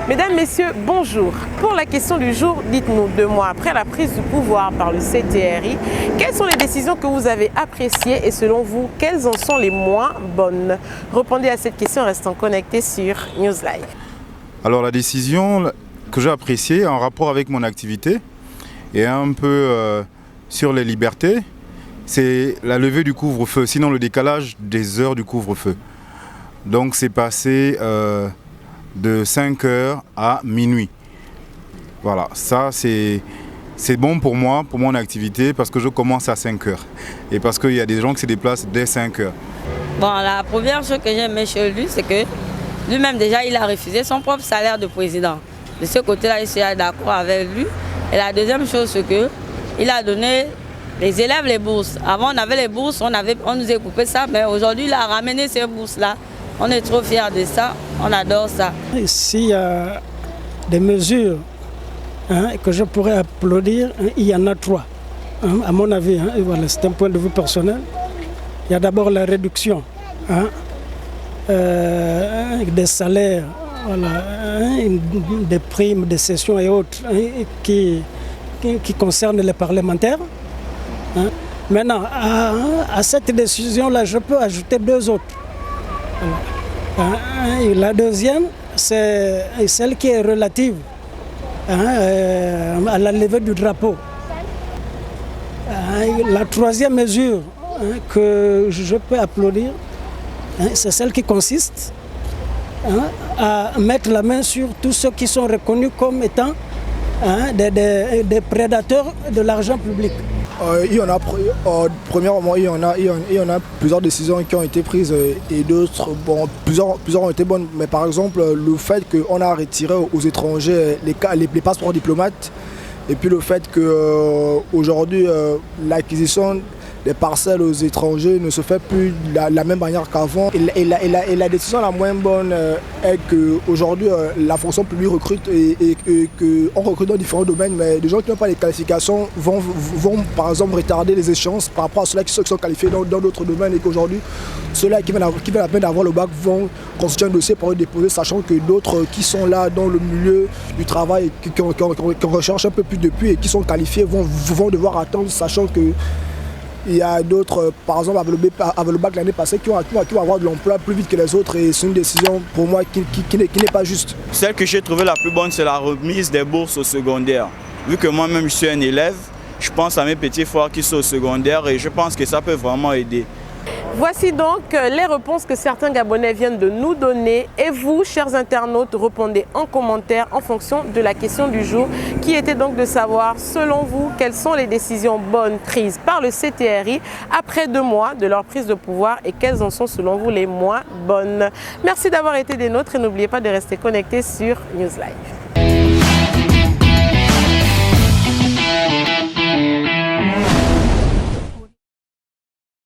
Mesdames, Messieurs, bonjour. Pour la question du jour, dites-nous, 2 mois après la prise du pouvoir par le CTRI, quelles sont les décisions que vous avez appréciées et selon vous, quelles en sont les moins bonnes? Répondez à cette question en restant connecté sur Newslive. Alors la décision que j'ai appréciée en rapport avec mon activité et un peu sur les libertés, c'est la levée du couvre-feu, sinon le décalage des heures du couvre-feu. Donc c'est passé de 5 heures à minuit. Voilà, ça c'est bon pour moi, pour mon activité, parce que je commence à 5 heures. Et parce qu'il y a des gens qui se déplacent dès 5 heures. Bon, la première chose que j'aimais chez lui, c'est que lui-même déjà, il a refusé son propre salaire de président. De ce côté-là, je suis d'accord avec lui. Et la deuxième chose, c'est qu'il a donné les élèves les bourses. Avant, on avait les bourses, on nous a coupé ça, mais aujourd'hui, il a ramené ces bourses-là. On est trop fiers de ça, on adore ça. S'il y a des mesures que je pourrais applaudir, il y en a 3. À mon avis, voilà, c'est un point de vue personnel. Il y a d'abord la réduction des salaires, voilà, des primes, des sessions et autres qui concernent les parlementaires. Maintenant, à cette décision-là, je peux ajouter 2 autres. La deuxième, c'est celle qui est relative à la levée du drapeau. La troisième mesure que je peux applaudir, c'est celle qui consiste à mettre la main sur tous ceux qui sont reconnus comme étant des prédateurs de l'argent public. Premièrement, il y en a plusieurs décisions qui ont été prises et d'autres, bon, plusieurs ont été bonnes. Mais par exemple, le fait qu'on a retiré aux étrangers les passeports diplomates et puis le fait qu'aujourd'hui, l'acquisition des parcelles aux étrangers ne se fait plus de la même manière qu'avant. Et la décision la moins bonne est qu'aujourd'hui, la fonction publique recrute et qu'on recrute dans différents domaines, mais des gens qui n'ont pas les qualifications vont par exemple retarder les échéances par rapport à ceux qui sont qualifiés dans d'autres domaines et qu'aujourd'hui, ceux-là qui veulent la peine d'avoir le bac vont constituer un dossier pour le déposer, sachant que d'autres qui sont là dans le milieu du travail, qui recherchent un peu plus depuis et qui sont qualifiés vont devoir attendre, sachant que il y a d'autres, par exemple avec le bac l'année passée, qui vont avoir de l'emploi plus vite que les autres et c'est une décision pour moi qui n'est pas juste. Celle que j'ai trouvée la plus bonne, c'est la remise des bourses au secondaire. Vu que moi-même je suis un élève, je pense à mes petits frères qui sont au secondaire et je pense que ça peut vraiment aider. Voici donc les réponses que certains Gabonais viennent de nous donner. Et vous, chers internautes, répondez en commentaire en fonction de la question du jour qui était donc de savoir, selon vous, quelles sont les décisions bonnes prises par le CTRI après 2 mois de leur prise de pouvoir et quelles en sont, selon vous, les moins bonnes. Merci d'avoir été des nôtres et n'oubliez pas de rester connectés sur Newslive.